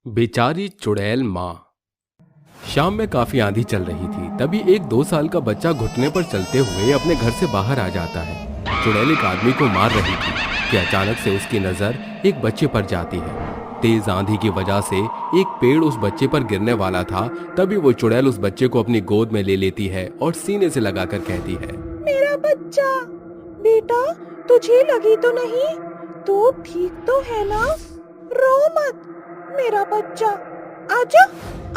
बेचारी चुड़ैल माँ। शाम में काफी आंधी चल रही थी। तभी एक 2 साल का बच्चा घुटने पर चलते हुए अपने घर से बाहर आ जाता है। चुड़ैल एक आदमी को मार रही थी कि अचानक से उसकी नजर एक बच्चे पर जाती है। तेज आंधी की वजह से एक पेड़ उस बच्चे पर गिरने वाला था। तभी वो चुड़ैल उस बच्चे को अपनी गोद में ले लेती है और सीने से लगाकर कहती है, मेरा बच्चा, बेटा तुझे लगी तो नहीं? तू ठीक तो है ना? रो मत मेरा बच्चा, आजा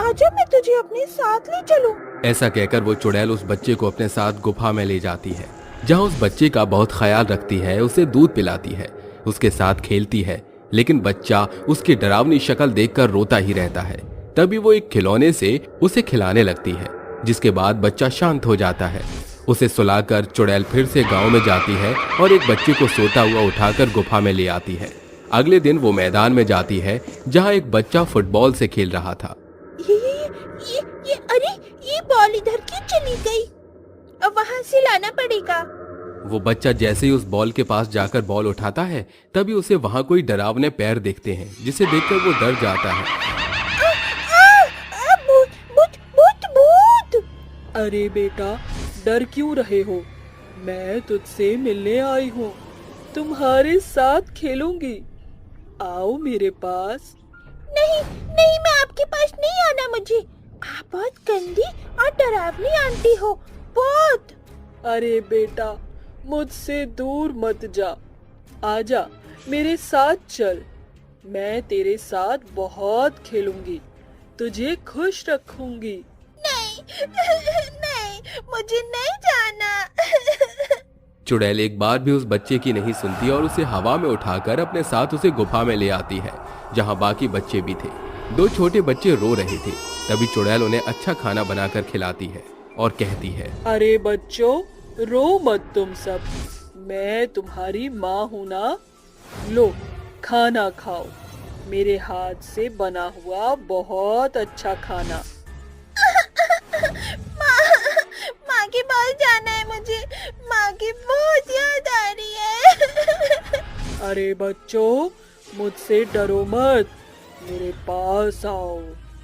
आजा, मैं तुझे अपने साथ ले चलूं। ऐसा कहकर वो चुड़ैल उस बच्चे को अपने साथ गुफा में ले जाती है, जहां उस बच्चे का बहुत ख्याल रखती है, उसे दूध पिलाती है, उसके साथ खेलती है। लेकिन बच्चा उसकी डरावनी शक्ल देखकर रोता ही रहता है। तभी वो एक खिलौने से उसे खिलाने लगती है, जिसके बाद बच्चा शांत हो जाता है। उसे सुलाकर चुड़ैल फिर से गांव में जाती है और एक बच्चे को सोता हुआ उठाकर गुफा में ले आती है। अगले दिन वो मैदान में जाती है, जहां एक बच्चा फुटबॉल से खेल रहा था। अरे ये बॉल इधर क्यों चली गई? अब वहाँ से लाना पड़ेगा। वो बच्चा जैसे ही उस बॉल के पास जाकर बॉल उठाता है, तभी उसे वहां कोई डरावने पैर दिखते हैं, जिसे देखकर वो डर जाता है। भूत! अरे बेटा, डर क्यों रहे हो? मैं तुझसे मिलने आई हूँ, तुम्हारे साथ खेलूंगी। आओ मेरे पास। नहीं नहीं, मैं आपके पास नहीं आना। मुझे आप बहुत गंदी और डरावनी आंटी हो, बहुत। अरे बेटा, मुझसे दूर मत जा, आजा मेरे साथ चल। मैं तेरे साथ बहुत खेलूंगी, तुझे खुश रखूंगी। नहीं नहीं, मुझे नहीं जाना। चुड़ैल एक बार भी उस बच्चे की नहीं सुनती और उसे हवा में उठाकर अपने साथ उसे गुफा में ले आती है, जहां बाकी बच्चे भी थे। 2 छोटे बच्चे रो रहे थे। तभी चुड़ैल उन्हें अच्छा खाना बनाकर खिलाती है और कहती है, अरे बच्चों, रो मत तुम सब, मैं तुम्हारी माँ हूँ ना। लो खाना खाओ, मेरे हाथ से बना हुआ बहुत अच्छा खाना। माँ के पास जाना है मुझे, माँ की बहुत याद आ रही है। अरे बच्चों, मुझसे डरो मत, मेरे पास आओ।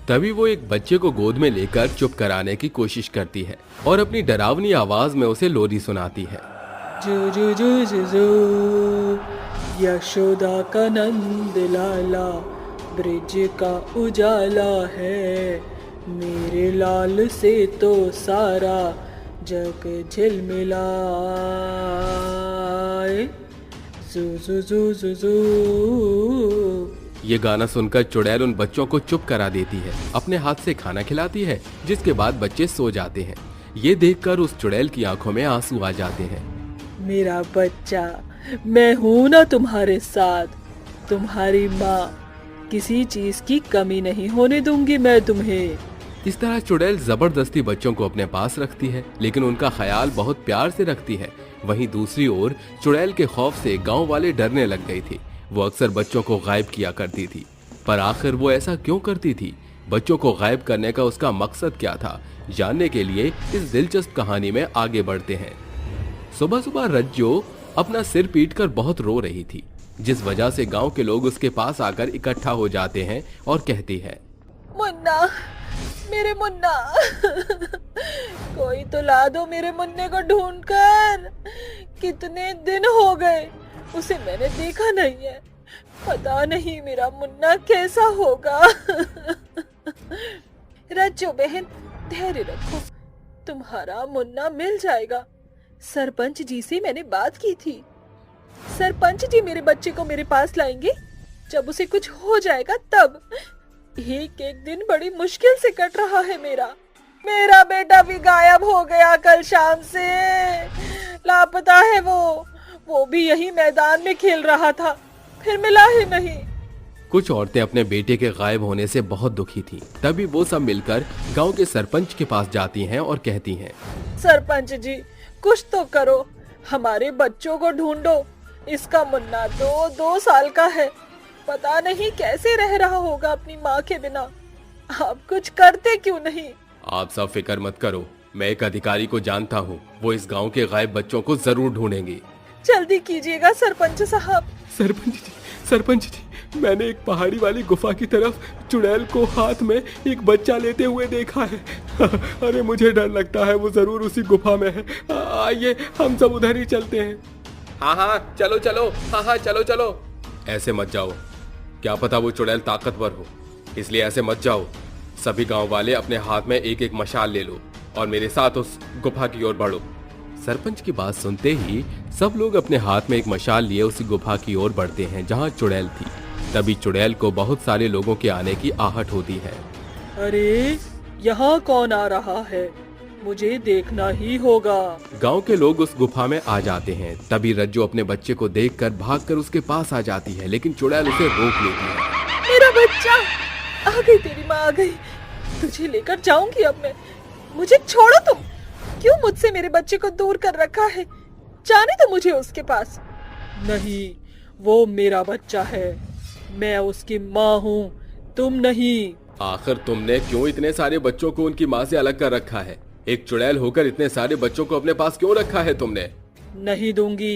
तभी वो एक बच्चे को गोद में लेकर चुप कराने की कोशिश करती है और अपनी डरावनी आवाज में उसे लोरी सुनाती है। जू जू जू जू जू, यशोदा का नंद लाला, ब्रिज का उजाला है, मेरे लाल से तो सारा जग झिलमिलाए। जू जू जू जू जू। ये गाना सुनकर चुड़ैल उन बच्चों को चुप करा देती है, अपने हाथ से खाना खिलाती है, जिसके बाद बच्चे सो जाते हैं। ये देखकर उस चुड़ैल की आंखों में आंसू आ जाते हैं। मेरा बच्चा, मैं हूं ना तुम्हारे साथ, तुम्हारी माँ। किसी चीज की कमी नहीं होने दूंगी मैं तुम्हें। इस तरह चुड़ैल जबरदस्ती बच्चों को अपने पास रखती है, लेकिन उनका ख्याल बहुत प्यार से रखती है। वहीं दूसरी ओर चुड़ैल के खौफ से गांव वाले डरने लग गए थे। वो अक्सर बच्चों को गायब किया करती थी, पर आखिर वो ऐसा क्यों करती थी? बच्चों को गायब करने का उसका मकसद क्या था? जानने के लिए इस दिलचस्प कहानी में आगे बढ़ते हैं। सुबह सुबह रज्जो अपना सिर पीटकर बहुत रो रही थी, जिस वजह से गांव के लोग उसके पास आकर इकट्ठा हो जाते हैं और कहती है, मुन्ना, मेरे मुन्ना, कोई तो ला दो मेरे मुन्ने को ढूंढकर। कितने दिन हो गए उसे मैंने देखा नहीं है, पता नहीं मेरा मुन्ना कैसा होगा। रज्जो बहन, धैर्य रखो, तुम्हारा मुन्ना मिल जाएगा। सरपंच जी से मैंने बात की थी, सरपंच जी मेरे बच्चे को मेरे पास लाएंगे जब उसे कुछ हो जाएगा तब। एक एक दिन बड़ी मुश्किल से कट रहा है मेरा बेटा भी गायब हो गया कल शाम से, लापता है वो भी यही मैदान में खेल रहा था, फिर मिला ही नहीं। कुछ औरतें अपने बेटे के गायब होने से बहुत दुखी थीं। तभी वो सब मिलकर गांव के सरपंच के पास जाती हैं और कहती हैं, सरपंच जी, कुछ तो करो, हमारे बच्चों को ढूंढो। इसका मुन्ना तो 2 साल का है, पता नहीं कैसे रह रहा होगा अपनी माँ के बिना। आप कुछ करते क्यों नहीं? आप सब फिक्र मत करो, मैं एक अधिकारी को जानता हूँ, वो इस गांव के गायब बच्चों को जरूर ढूंढेंगे। जल्दी कीजिएगा सरपंच साहब। सरपंच जी, मैंने एक पहाड़ी वाली गुफा की तरफ चुड़ैल को हाथ में एक बच्चा लेते हुए देखा है। अरे मुझे डर लगता है वो जरूर उसी गुफा में है। आइए हम सब उधर ही चलते हैं। हाँ हाँ चलो चलो, हाँ हाँ चलो चलो। ऐसे मत जाओ, क्या पता वो चुड़ैल ताकतवर हो, इसलिए ऐसे मत जाओ। सभी गांव वाले अपने हाथ में एक एक मशाल ले लो और मेरे साथ उस गुफा की ओर बढ़ो। सरपंच की बात सुनते ही सब लोग अपने हाथ में एक मशाल लिए उसी गुफा की ओर बढ़ते हैं जहां चुड़ैल थी। तभी चुड़ैल को बहुत सारे लोगों के आने की आहट होती है। अरे यहाँ कौन आ रहा है, मुझे देखना ही होगा। गांव के लोग उस गुफा में आ जाते हैं। तभी रज्जू अपने बच्चे को देखकर भागकर उसके पास आ जाती है, लेकिन चुड़ैल उसे रोक लेती है। मेरा बच्चा, आ गई तेरी माँ आ गई, तुझे लेकर जाऊंगी अब मैं। मुझे छोड़ो तुम, क्यों मुझसे मेरे बच्चे को दूर कर रखा है? जाने दो मुझे उसके पास। नहीं, वो मेरा बच्चा है, मैं उसकी माँ हूँ, तुम नहीं। आखिर तुमने क्यों इतने सारे बच्चों को उनकी माँ से अलग कर रखा है? एक चुड़ैल होकर इतने सारे बच्चों को अपने पास क्यों रखा है तुमने? नहीं दूंगी,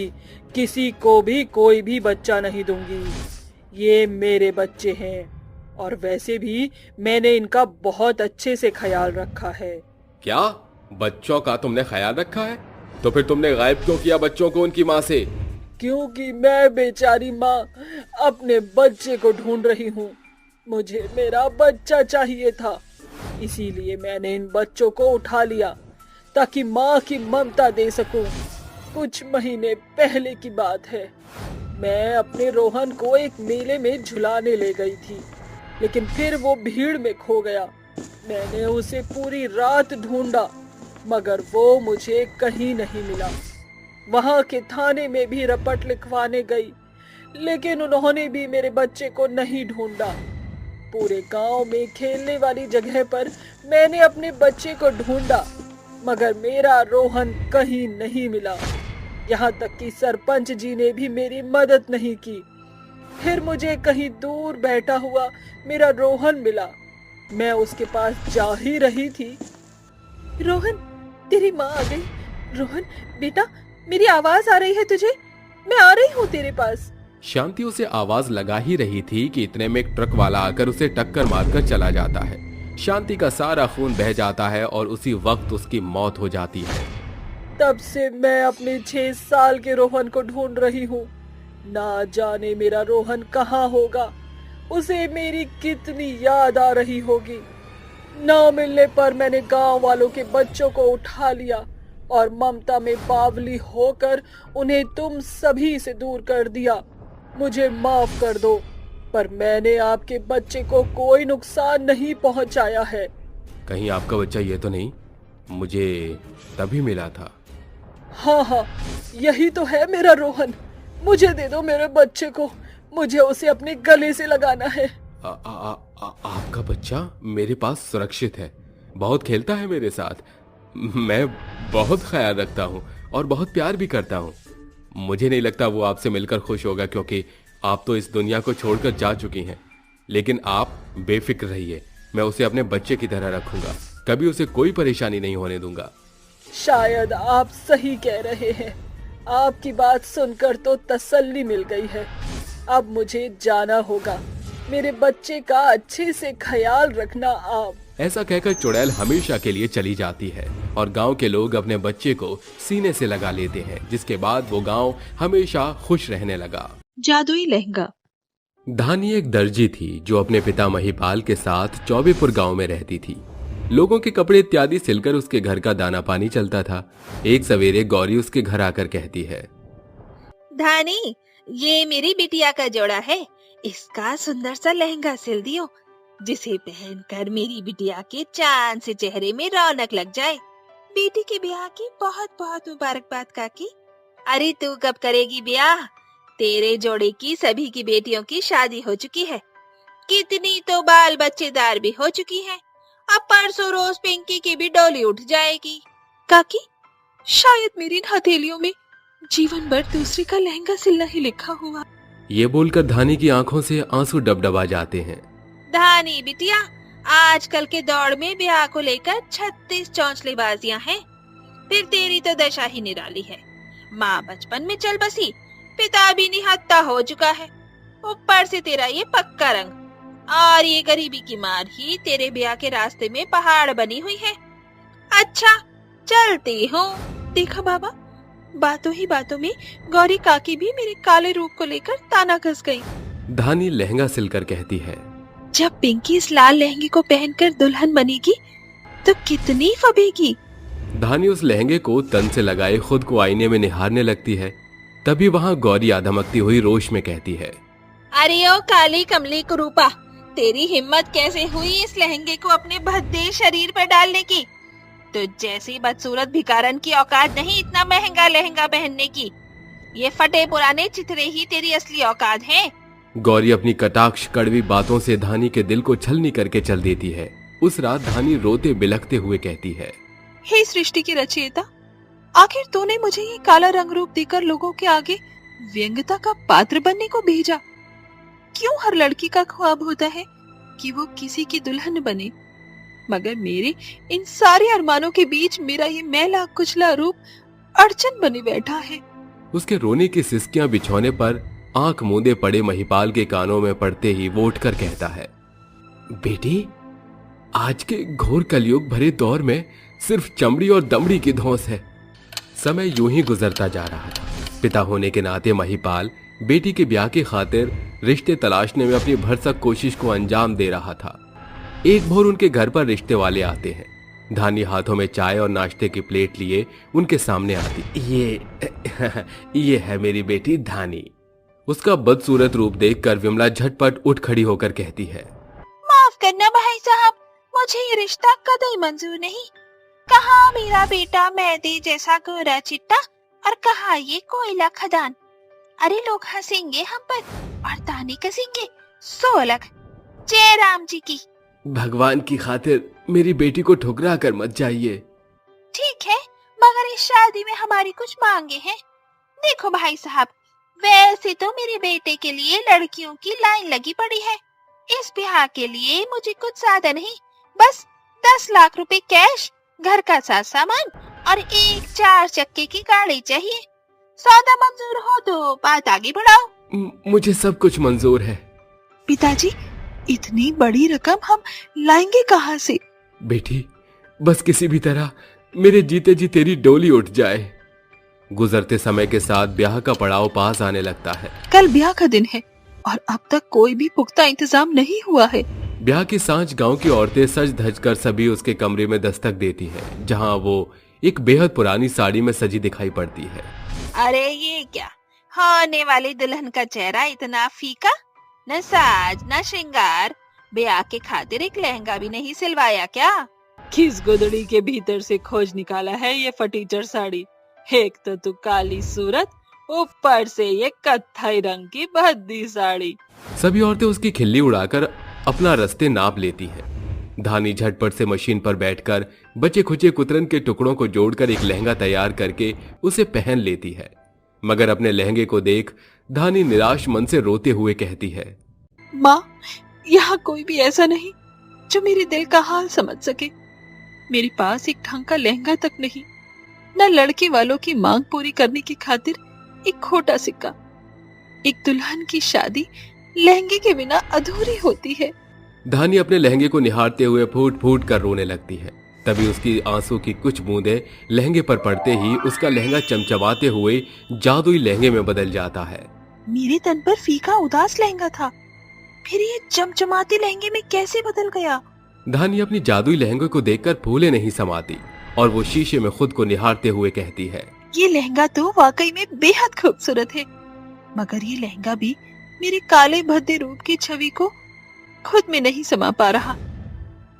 किसी को भी कोई भी बच्चा नहीं दूंगी। ये मेरे बच्चे हैं और वैसे भी मैंने इनका बहुत अच्छे से ख्याल रखा है। क्या बच्चों का तुमने ख्याल रखा है? तो फिर तुमने गायब क्यों किया बच्चों को उनकी माँ से? क्योंकि मैं बेचारी माँ अपने बच्चे को ढूंढ रही हूँ। मुझे मेरा बच्चा चाहिए था, इसीलिए मैंने इन बच्चों को उठा लिया ताकि माँ की ममता दे सकूं। कुछ महीने पहले की बात है, मैं अपने रोहन को एक मेले में झुलाने ले गई थी, लेकिन फिर वो भीड़ में खो गया। मैंने उसे पूरी रात ढूंढा मगर वो मुझे कहीं नहीं मिला। वहां के थाने में भी रपट लिखवाने गई, लेकिन उन्होंने भी मेरे बच्चे को नहीं ढूंढा। पूरे गांव में खेलने वाली जगह पर मैंने अपने बच्चे को ढूंढा मगर मेरा रोहन कहीं नहीं मिला। यहाँ तक कि सरपंच जी ने भी मेरी मदद नहीं की। फिर मुझे कहीं दूर बैठा हुआ मेरा रोहन मिला। मैं उसके पास जा ही रही थी। रोहन, तेरी माँ आ गई। रोहन बेटा, मेरी आवाज आ रही है तुझे? मैं आ रही हूँ तेरे पास। शांति उसे आवाज लगा ही रही थी कि इतने में एक ट्रक वाला आकर उसे टक्कर मारकर चला जाता है। शांति का सारा खून बह जाता है और उसी वक्त उसकी मौत हो जाती है। तब से मैं अपने 6 साल के रोहन को ढूंढ रही हूँ। ना जाने मेरा रोहन कहाँ होगा, उसे मेरी कितनी याद आ रही होगी। ना मिलने पर मैंने गांव वालों के बच्चों को उठा लिया और ममता में बावली होकर उन्हें तुम सभी से दूर कर दिया। मुझे माफ कर दो, पर मैंने आपके बच्चे को कोई नुकसान नहीं पहुंचाया है। कहीं आपका बच्चा ये तो नहीं? मुझे तभी मिला था। हाँ हाँ, यही तो है मेरा रोहन। मुझे दे दो मेरे बच्चे को, मुझे उसे अपने गले से लगाना है। आपका बच्चा मेरे पास सुरक्षित है, बहुत खेलता है मेरे साथ। मैं बहुत ख्याल रखता हूँ और बहुत प्यार भी करता हूँ। मुझे नहीं लगता वो आपसे मिलकर खुश होगा, क्योंकि आप तो इस दुनिया को छोड़कर जा चुकी हैं। लेकिन आप बेफिक्र रहिए, मैं उसे अपने बच्चे की तरह रखूंगा, कभी उसे कोई परेशानी नहीं होने दूंगा। शायद आप सही कह रहे हैं। आपकी बात सुनकर तो तसल्ली मिल गई है। अब मुझे जाना होगा। मेरे बच्चे का अच्छे से ख्याल रखना आप। ऐसा कहकर चुड़ैल हमेशा के लिए चली जाती है और गांव के लोग अपने बच्चे को सीने से लगा लेते हैं, जिसके बाद वो गांव हमेशा खुश रहने लगा। जादुई लहंगा। धानी एक दर्जी थी जो अपने पिता महिपाल के साथ चौबेपुर गांव में रहती थी। लोगों के कपड़े इत्यादि सिलकर उसके घर का दाना पानी चलता था। एक सवेरे गौरी उसके घर आकर कहती है, धानी, ये मेरी बिटिया का जोड़ा है, इसका सुंदर सा लहंगा सिल दियो, जिसे पहनकर मेरी बिटिया के चांद से चेहरे में रौनक लग जाए। बेटी के ब्याह की बहुत बहुत मुबारकबाद काकी। अरे तू कब करेगी ब्याह? तेरे जोड़े की सभी की बेटियों की शादी हो चुकी है, कितनी तो बाल बच्चेदार भी हो चुकी हैं। अब परसों रोज पिंकी की भी डोली उठ जाएगी। काकी, शायद मेरी इन हथेलियों में जीवन भर दूसरे का लहंगा सिलना ही लिखा हुआ। ये बोलकर धानी की आंखों से आंसू डबडबा जाते हैं। धानी बिटिया, आजकल के दौड़ में ब्याह को लेकर 36 चौंचलेबाजियां हैं। फिर तेरी तो दशा ही निराली है। माँ बचपन में चल बसी, पिता भी निहत्था हो चुका है। ऊपर से तेरा ये पक्का रंग और ये गरीबी की मार ही तेरे ब्याह के रास्ते में पहाड़ बनी हुई है। अच्छा चलती हूँ। देखा बाबा, बातों ही बातों में गौरी काकी भी मेरे काले रूप को लेकर ताना कस गई। धानी लहंगा सिलकर कहती है, जब पिंकी इस लाल लहंगे को पहनकर दुल्हन बनेगी तो कितनी फबेगी। धानी उस लहंगे को तन से लगाए खुद को आईने में निहारने लगती है। तभी वहाँ गौरी आधमकती हुई रोष में कहती है, अरे ओ काली कमली कुरूपा, तेरी हिम्मत कैसे हुई इस लहंगे को अपने भद्दे शरीर पर डालने की? तो जैसी बदसूरत भिखारन की औकात नहीं इतना महंगा लहंगा पहनने की। ये फटे पुराने चिथड़े ही तेरी असली औकात हैं। गौरी अपनी कटाक्ष कड़वी बातों से धानी के दिल को छलनी करके चल देती है। उस रात धानी रोते बिलखते हुए कहती है, हे सृष्टि की रचयिता, आखिर तूने मुझे ये काला रंग रूप देकर लोगों के आगे व्यंग्यता का पात्र बनने को भेजा। क्यों हर लड़की का ख्वाब होता है कि वो किसी की दुल्हन बने, मगर मेरे इन सारे अरमानों के बीच मेरा ये मैला कुचला रूप अड़चन बने बैठा है। उसके रोने की सिसकियां बिछौने पर आंख मूंदे पड़े महिपाल के कानों में पड़ते ही वो उठकर कहता है, बेटी, आज के घोर कलयुग भरे दौर में सिर्फ चमड़ी और दमड़ी की धौंस है। समय यूं ही गुजरता जा रहा था। पिता होने के नाते महिपाल बेटी के ब्याह की खातिर रिश्ते तलाशने में अपनी भरसक कोशिश को अंजाम दे रहा था। एक भोर उनके घर पर रिश्ते वाले आते हैं। धानी हाथों में चाय और नाश्ते की प्लेट लिए उनके सामने आती। ये है मेरी बेटी धानी। उसका बदसूरत रूप देखकर विमला झटपट उठ खड़ी होकर कहती है, माफ करना भाई साहब, मुझे ये रिश्ता कतई मंजूर नहीं। कहाँ मेरा बेटा मैदे जैसा गोरा चिट्टा और कहाँ ये कोयला खदान। अरे लोग हंसेंगे हम पर और ताने कसेंगे, सो अलग। जय राम जी की। भगवान की खातिर मेरी बेटी को ठुकरा कर मत जाइए। ठीक है, मगर इस शादी में हमारी कुछ मांगे हैं। देखो भाई साहब, वैसे तो मेरे बेटे के लिए लड़कियों की लाइन लगी पड़ी है। इस ब्याह के लिए मुझे कुछ ज्यादा नहीं, बस 10 लाख रुपए कैश, घर का सारा सामान और एक 4 चक्के की गाड़ी चाहिए। सौदा मंजूर हो तो बात आगे बढ़ाओ। मुझे सब कुछ मंजूर है। पिताजी, इतनी बड़ी रकम हम लाएंगे कहाँ से? बेटी, बस किसी भी तरह मेरे जीते जी तेरी डोली उठ जाए। गुजरते समय के साथ ब्याह का पड़ाव पास आने लगता है। कल ब्याह का दिन है और अब तक कोई भी पुख्ता इंतजाम नहीं हुआ है। ब्याह की सांझ गांव की औरतें सज धज कर सभी उसके कमरे में दस्तक देती हैं, जहां वो एक बेहद पुरानी साड़ी में सजी दिखाई पड़ती है। अरे ये क्या, होने वाली दुल्हन का चेहरा इतना फीका, न साज न श्रृंगार। ब्याह के खातिर एक लहंगा भी नहीं सिलवाया क्या? किस गुदड़ी के भीतर से खोज निकाला है ये फटीचर साड़ी? एक तो तू काली सूरत, ऊपर से ये कत्थई रंग की भद्दी साड़ी। सभी औरतें उसकी खिल्ली उड़ाकर अपना रास्ते नाप लेती हैं। धानी झटपट से मशीन पर बैठकर बचे खुचे कुतरन के टुकड़ों को जोड़कर एक लहंगा तैयार करके उसे पहन लेती है। मगर अपने लहंगे को देख धानी निराश मन से रोते हुए कहती है, माँ, यहाँ कोई भी ऐसा नहीं जो मेरे दिल का हाल समझ सके। मेरे पास एक ढंग का लहंगा तक नहीं, न लड़के वालों की मांग पूरी करने की खातिर एक खोटा सिक्का। एक दुल्हन की शादी लहंगे के बिना अधूरी होती है। धानी अपने लहंगे को निहारते हुए फूट फूट कर रोने लगती है। तभी उसकी आंसू की कुछ बूंदें लहंगे पर पड़ते ही उसका लहंगा चमचमाते हुए जादुई लहंगे में बदल जाता है। मेरे तन पर फीका उदास लहंगा था, फिर ये चमचमाते लहंगे में कैसे बदल गया? धानी अपनी जादुई लहंगे को देखकर फूले नहीं समाती और वो शीशे में खुद को निहारते हुए कहती है, ये लहंगा तो वाकई में बेहद खूबसूरत है, मगर ये लहंगा भी मेरे काले भद्दे रूप की छवि को खुद में नहीं समा पा रहा।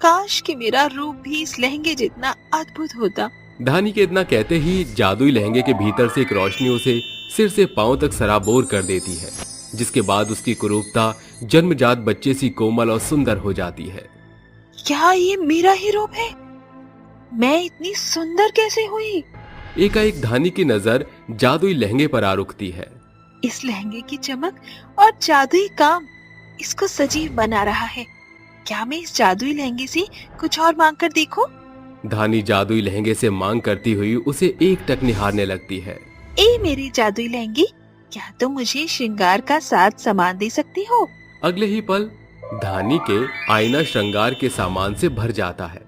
काश कि मेरा रूप भी इस लहंगे जितना अद्भुत होता। धानी के इतना कहते ही जादुई लहंगे के भीतर से एक रोशनी उसे सिर से पांव तक सराबोर कर देती है, जिसके बाद उसकी कुरूपता जन्मजात बच्चे सी कोमल और सुंदर हो जाती है। क्या ये मेरा ही रूप है? मैं इतनी सुंदर कैसे हुई? एकाएक धानी की नजर जादुई लहंगे पर आ रुकती है। इस लहंगे की चमक और जादुई काम इसको सजीव बना रहा है। क्या मैं इस जादुई लहंगे से कुछ और मांग कर देखूं? धानी जादुई लहंगे से मांग करती हुई उसे एक टक निहारने लगती है। ए मेरी जादुई लहंगी, क्या तुम मुझे श्रृंगार का साथ सामान दे सकती हो? अगले ही पल धानी के आईना श्रृंगार के सामान से भर जाता है।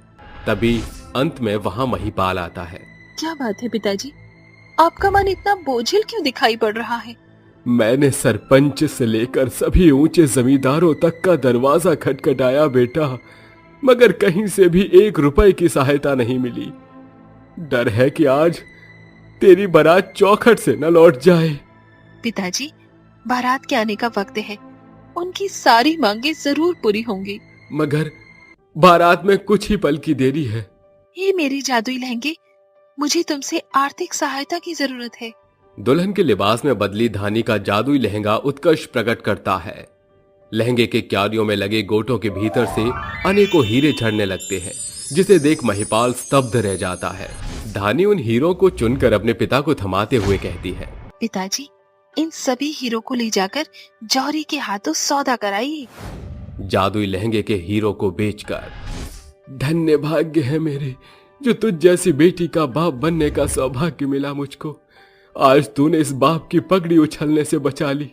तभी अंत में वहाँ महिपाल आता है। क्या बात है पिताजी, आपका मन इतना बोझिल क्यों दिखाई पड़ रहा है? मैंने सरपंच से लेकर सभी ऊंचे जमींदारों तक का दरवाजा खटखटाया बेटा, मगर कहीं से भी 1 रुपए की सहायता नहीं मिली। डर है कि आज तेरी बारात चौखट से न लौट जाए। पिताजी, बारात के आने का वक्त है, उनकी सारी मांगे जरूर पूरी होंगी। मगर बारात में कुछ ही पल की देरी है। ये मेरे जादुई लहंगे, मुझे तुमसे आर्थिक सहायता की जरूरत है। दुल्हन के लिबास में बदली धानी का जादुई लहंगा उत्कर्ष प्रकट करता है। लहंगे के क्यारियों में लगे गोटों के भीतर से अनेकों हीरे झड़ने लगते हैं, जिसे देख महिपाल स्तब्ध रह जाता है। धानी उन हीरों को चुनकर अपने पिता को थमाते हुए कहती है, पिताजी, इन सभी हीरो को ले जाकर जौहरी के हाथों सौदा कराइए। जादुई लहंगे के हीरो को बेचकर। धन्य भाग्य है मेरे, जो तुझ जैसी बेटी का बाप बनने का सौभाग्य मिला मुझको। आज तूने इस बाप की पगड़ी उछलने से बचा ली।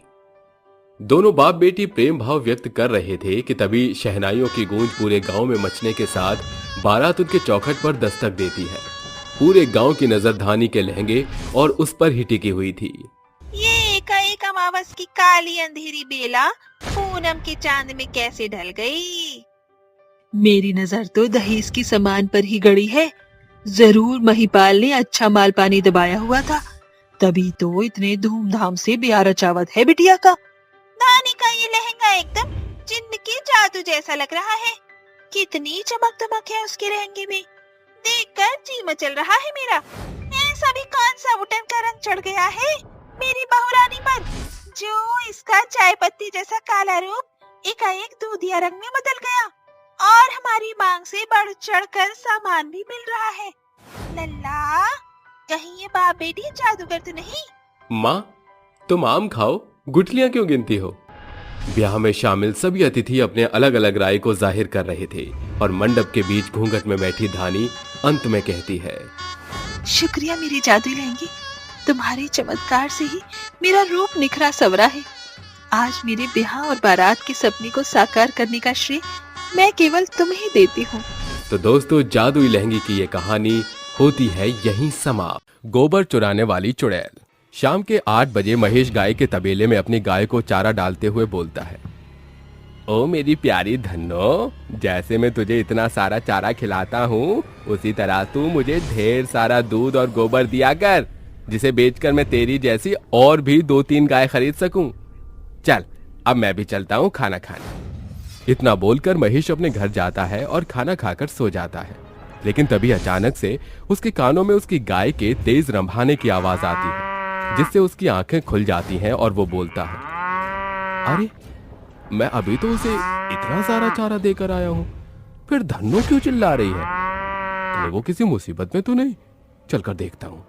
दोनों बाप बेटी प्रेम भाव व्यक्त कर रहे थे कि तभी शहनाइयों की गूंज पूरे गांव में मचने के साथ बारात उनके चौखट पर दस्तक देती है। पूरे गांव की नजर धानी के लहंगे और उस पर ही टिकी हुई थी। ये एकाएक अमावस की काली अंधेरी बेला पूनम के चांद में कैसे ढल गई? मेरी नजर तो दहेज की सामान पर ही गड़ी है। जरूर महिपाल ने अच्छा माल पानी दबाया हुआ था, तभी तो इतने धूमधाम से ब्याह रचावत है बिटिया का। धानी का ये लहंगा एकदम जिन्न के जादू जैसा लग रहा है। कितनी चमक दमक है उसके लहंगे में, देखकर जी मचल रहा है मेरा। ऐसा भी कौन सा उटन का रंग चढ़ गया है मेरी बहुरानी पर, जो इसका चाय पत्ती जैसा काला रूप एकाएक दूधिया रंग में बदल गया और हमारी मांग से बढ़ चढ़कर सामान भी मिल रहा है। लल्ला, कहीं ये बाप बेटी जादूगर तो नहीं? माँ, तुम आम खाओ, गुठलियां क्यों गिनती हो? ब्याह में शामिल सभी अतिथि अपने अलग अलग राय को जाहिर कर रहे थे और मंडप के बीच घूंघट में बैठी धानी अंत में कहती है, शुक्रिया मेरी जादुई लहंगी, तुम्हारे चमत्कार से ही मेरा रूप निखरा सवरा है। आज मेरे ब्याह और बारात के सपने को साकार करने का श्रेय मैं केवल तुम्हें देती हूँ। तो दोस्तों, जादुई लहंगी की ये कहानी होती है यहीं समाप्त। गोबर चुराने वाली चुड़ैल। शाम के 8 बजे महेश गाय के तबेले में अपनी गाय को चारा डालते हुए बोलता है, ओ मेरी प्यारी धन्नो, जैसे मैं तुझे इतना सारा चारा खिलाता हूँ, उसी तरह तू मुझे ढेर सारा दूध और गोबर दिया कर, जिसे बेचकर मैं तेरी जैसी और भी 2-3 गाय खरीद सकूं। चल, अब मैं भी चलता हूँ खाना खाने। इतना बोलकर महेश अपने घर जाता है और खाना खाकर सो जाता है। लेकिन तभी अचानक से उसके कानों में उसकी गाय के तेज रंभाने की आवाज आती है, जिससे उसकी आंखें खुल जाती हैं और वो बोलता है, अरे मैं अभी तो उसे इतना सारा चारा देकर आया हूँ, फिर धन्नो क्यों चिल्ला रही है? कहीं वो किसी मुसीबत में तो नहीं? चलकर देखता हूँ।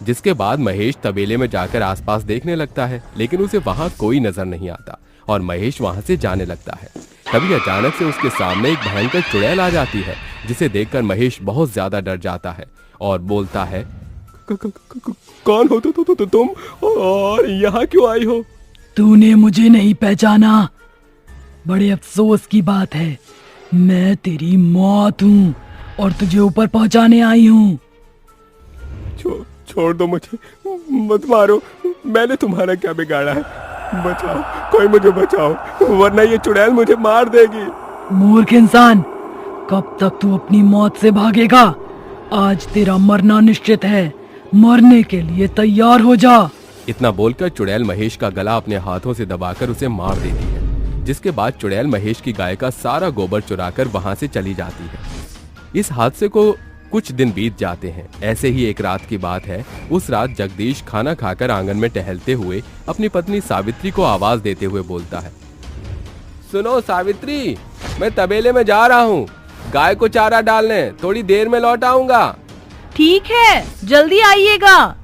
जिसके बाद महेश तबेले में जाकर आसपास देखने लगता है, लेकिन उसे वहां कोई नजर नहीं आता और महेश वहां से जाने लगता है। तभी अचानक से उसके सामने एक भयंकर चुड़ैल आ जाती है, जिसे देखकर महेश बहुत ज्यादा डर जाता है और बोलता है, कौन हो तुम और यहाँ क्यों आई हो? तूने मुझे नहीं पहचाना? बड़े अफसोस की बात है, मैं तेरी मौत हूँ और तुझे ऊपर पहुँचाने आई हूँ। छोड़ दो मुझे, मत मारो, मैंने तुम्हारा क्या बिगाड़ा है? बचाओ, कोई मुझे बचाओ, वरना ये चुड़ैल मुझे मार देगी। मूर्ख इंसान, कब तक तू अपनी मौत से भागेगा? आज तेरा मरना निश्चित है, मरने के लिए तैयार हो जा। इतना बोलकर चुड़ैल महेश का गला अपने हाथों से दबाकर उसे मार देती है, जिसके बाद चुड़ैल महेश की गाय का सारा गोबर चुराकर वहां से चली जाती है। इस हादसे को कुछ दिन बीत जाते हैं। ऐसे ही एक रात की बात है। उस रात जगदीश खाना खाकर आंगन में टहलते हुए अपनी पत्नी सावित्री को आवाज देते हुए बोलता है, सुनो सावित्री, मैं तबेले में जा रहा हूँ गाय को चारा डालने, थोड़ी देर में लौट आऊंगा। ठीक है, जल्दी आइएगा।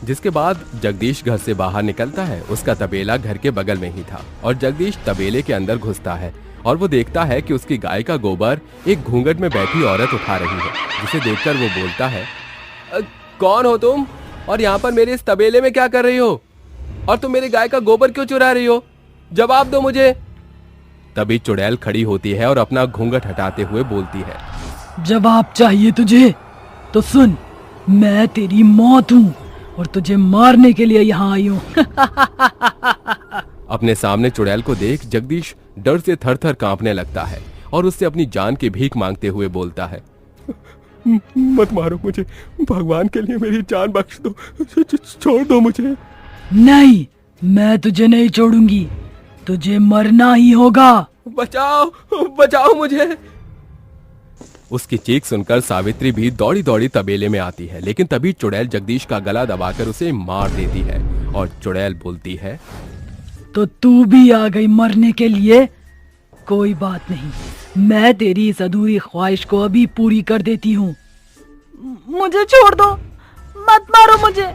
जिसके बाद जगदीश घर से बाहर निकलता है। उसका तबेला घर के बगल में ही था और जगदीश तबेले के अंदर घुसता है और वो देखता है कि उसकी गाय का गोबर एक घूंघट में बैठी औरत उठा रही है, जिसे देखकर वो बोलता है, कौन हो तुम और यहाँ पर मेरे इस तबेले में क्या कर रही हो? और तुम मेरे गाय का गोबर क्यों चुरा रही हो? जवाब दो मुझे। तभी चुड़ैल खड़ी होती है और अपना घूंघट हटाते हुए बोलती है, जवाब चाहिए तुझे तो सुन, मैं तेरी मौत हूँ और तुझे मारने के लिए यहाँ आई हूँ। अपने सामने चुड़ैल को देख जगदीश डर से थर-थर कांपने लगता है और उससे अपनी जान की भीख मांगते हुए बोलता है, मत मारो मुझे, भगवान के लिए मेरी जान बख्श दो, छोड़ दो मुझे। नहीं, मैं तुझे नहीं छोड़ूंगी, तुझे मरना ही होगा। बचाओ, बचाओ मुझे। उसकी चीख सुनकर सावित्री भी दौड़ी दौड़ी तबेले में आती है, लेकिन तभी चुड़ैल जगदीश का गला दबाकर उसे मार देती है और चुड़ैल बोलती है, तो तू भी आ गई मरने के लिए? कोई बात नहीं, मैं तेरी इस अधूरी ख्वाहिश को अभी पूरी कर देती हूँ। मुझे छोड़ दो, मत मारो मुझे।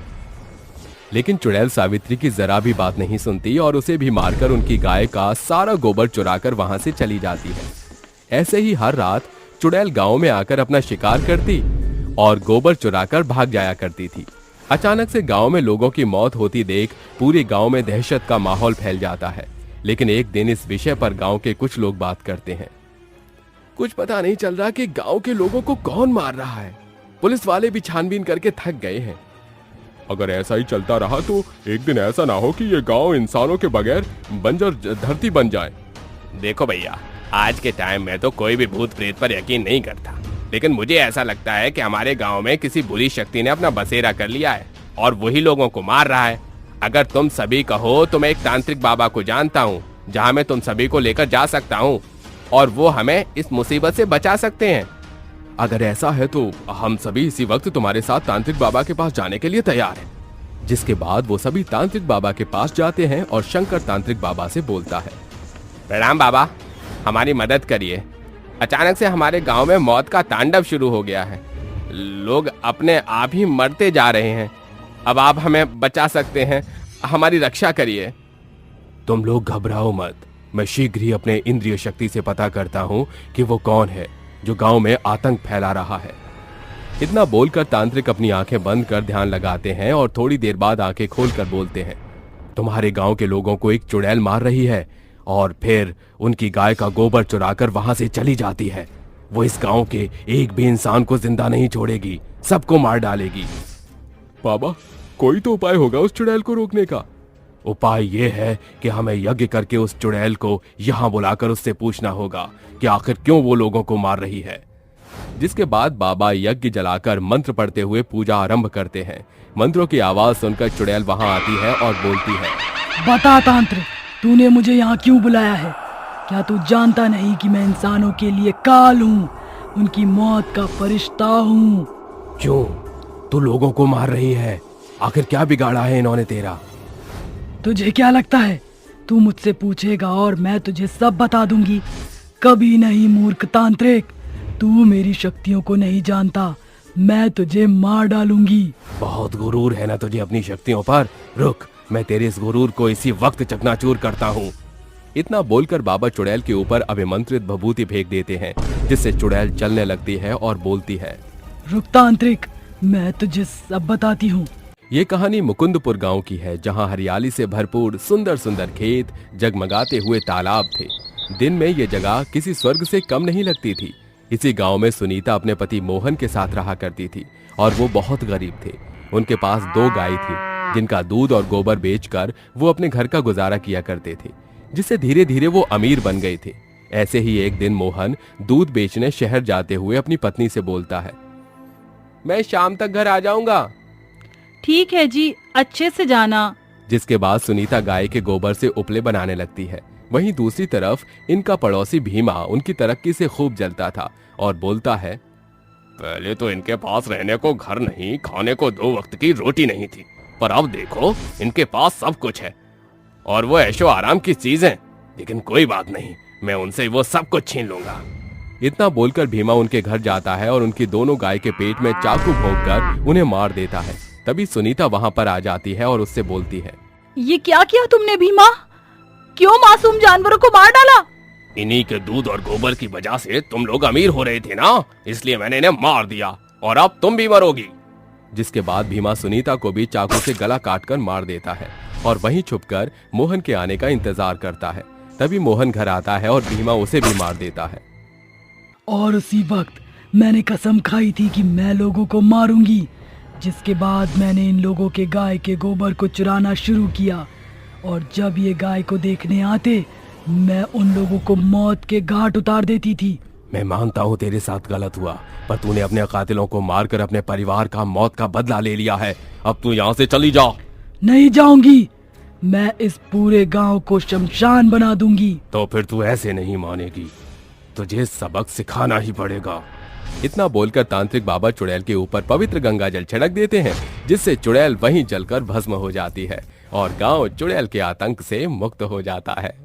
लेकिन चुड़ैल सावित्री की जरा भी बात नहीं सुनती और उसे भी मारकर उनकी गाय का सारा गोबर चुराकर वहां से चली जाती है। ऐसे ही हर रात चुड़ैल गांव में आकर अपना शिकार करती और गोबर चुराकर भाग जाया करती थी। अचानक से गांव में लोगों की मौत होती देख पूरे गांव में दहशत का माहौल फैल जाता है। लेकिन एक दिन इस विषय पर गांव के कुछ लोग बात करते हैं। कुछ पता नहीं चल रहा कि गांव के लोगों को कौन मार रहा है। पुलिस वाले भी छानबीन करके थक गए हैं। अगर ऐसा ही चलता रहा तो एक दिन ऐसा ना हो कि ये गांव इंसानों के बगैर बंजर धरती बन जाए। देखो भैया, आज के टाइम में तो कोई भी भूत प्रेत पर यकीन नहीं करता, लेकिन मुझे ऐसा लगता है कि हमारे गांव में किसी बुरी शक्ति ने अपना बसेरा कर लिया है और वही लोगों को मार रहा है। अगर तुम सभी कहो तो मैं एक तांत्रिक बाबा को जानता हूँ, जहाँ मैं तुम सभी को लेकर जा सकता हूँ और वो हमें इस मुसीबत से बचा सकते हैं। अगर ऐसा है तो हम सभी इसी वक्त तुम्हारे साथ तांत्रिक बाबा के पास जाने के लिए तैयार हैं। जिसके बाद वो सभी तांत्रिक बाबा के पास जाते हैं और शंकर तांत्रिक बाबा से बोलता है, प्रणाम बाबा, हमारी मदद करिए। अचानक से हमारे गांव में मौत का तांडव शुरू हो गया है। लोग अपने आप ही मरते जा रहे हैं। अब आप हमें बचा सकते हैं, हमारी रक्षा करिए। तुम लोग घबराओ मत, मैं शीघ्र ही अपने इंद्रिय शक्ति से पता करता हूँ कि वो कौन है जो गांव में आतंक फैला रहा है। इतना बोलकर तांत्रिक अपनी आंखें बंद कर ध्यान लगाते हैं और थोड़ी देर बाद आंखें खोलकर बोलते हैं, तुम्हारे गांव के लोगों को एक चुड़ैल मार रही है और फिर उनकी गाय का गोबर चुराकर वहां से चली जाती है। वो इस गांव के एक भी इंसान को जिंदा नहीं छोड़ेगी, सबको मार डालेगी। बाबा, कोई तो उपाय होगा उस चुड़ैल को रोकने का। उपाय ये है कि हमें यज्ञ करके उस चुड़ैल को यहाँ बुलाकर उससे पूछना होगा कि आखिर क्यों वो लोगों को मार रही है। जिसके बाद बाबा यज्ञ जलाकर मंत्र पढ़ते हुए पूजा आरंभ करते हैं। मंत्रों की आवाज सुनकर चुड़ैल वहां आती है और बोलती है, बता तांत्रिक, तूने मुझे यहाँ क्यों बुलाया है? क्या तू जानता नहीं कि मैं इंसानों के लिए काल हूँ, उनकी मौत का फरिश्ता हूँ? क्यों? तू लोगों को मार रही है, आखिर क्या बिगाड़ा है इन्होंने तेरा? तुझे क्या लगता है तू मुझसे पूछेगा और मैं तुझे सब बता दूंगी? कभी नहीं मूर्ख तांत्रिक, तू मेरी शक्तियों को नहीं जानता, मैं तुझे मार डालूंगी। बहुत गुरूर है ना तुझे अपनी शक्तियों पर। रुक, मैं तेरे इस गुरूर को इसी वक्त चकनाचूर करता हूँ। इतना बोलकर बाबा चुड़ैल के ऊपर अभिमंत्रित भभूति फेंक देते हैं, जिससे चुड़ैल चलने लगती है और बोलती है, रुक तांत्रिक, मैं तुझे सब बताती हूँ। ये कहानी मुकुंदपुर गांव की है, जहां हरियाली से भरपूर सुंदर सुंदर खेत, जगमगाते हुए तालाब थे। दिन में ये जगह किसी स्वर्ग से कम नहीं लगती थी। इसी गांव में सुनीता अपने पति मोहन के साथ रहा करती थी और वो बहुत गरीब थे। उनके पास 2 गाय थी, जिनका दूध और गोबर बेचकर वो अपने घर का गुजारा किया करते थे, जिससे धीरे धीरे वो अमीर बन गए थे। ऐसे ही एक दिन मोहन दूध बेचने शहर जाते हुए अपनी पत्नी से बोलता है, मैं शाम तक घर आ जाऊंगा। ठीक है जी, अच्छे से जाना। जिसके बाद सुनीता गाय के गोबर से उपले बनाने लगती है। वहीं दूसरी तरफ इनका पड़ोसी भीमा उनकी तरक्की से खूब जलता था और बोलता है, पहले तो इनके पास रहने को घर नहीं, खाने को 2 वक्त की रोटी नहीं थी, पर अब देखो इनके पास सब कुछ है और वो ऐशो आराम की चीजें। लेकिन कोई बात नहीं, मैं उनसे वो सब कुछ छीन लूंगा। इतना बोलकर भीमा उनके घर जाता है और उनकी दोनों गाय के पेट में चाकू भोंककर उन्हें मार देता है। तभी सुनीता वहां पर आ जाती है और उससे बोलती है, ये क्या किया तुमने भीमा? क्यों मासूम जानवरों को मार डाला? इन्हीं के दूध और गोबर की वजह से तुम लोग अमीर हो रहे थे ना, इसलिए मैंने इन्हें मार दिया और अब तुम भी मरोगी। जिसके बाद भीमा सुनीता को भी चाकू से गला काटकर मार देता है और वहीं छुपकर मोहन के आने का इंतजार करता है। तभी मोहन घर आता है और भीमा उसे भी मार देता है। और उसी वक्त मैंने कसम खाई थी कि मैं लोगों को मारूंगी, जिसके बाद मैंने इन लोगों के गाय के गोबर को चुराना शुरू किया और जब ये गाय को देखने आते मैं उन लोगों को मौत के घाट उतार देती थी। मैं मानता हूँ तेरे साथ गलत हुआ, पर तूने अपने कातिलों को मारकर अपने परिवार का मौत का बदला ले लिया है। अब तू यहाँ से चली जा। नहीं जाऊंगी, मैं इस पूरे गांव को शमशान बना दूंगी। तो फिर तू ऐसे नहीं मानेगी, तुझे सबक सिखाना ही पड़ेगा। इतना बोलकर तांत्रिक बाबा चुड़ैल के ऊपर पवित्र गंगा जल छिड़क देते हैं, जिससे चुड़ैल वहीं जलकर भस्म हो जाती है और गांव चुड़ैल के आतंक से मुक्त हो जाता है।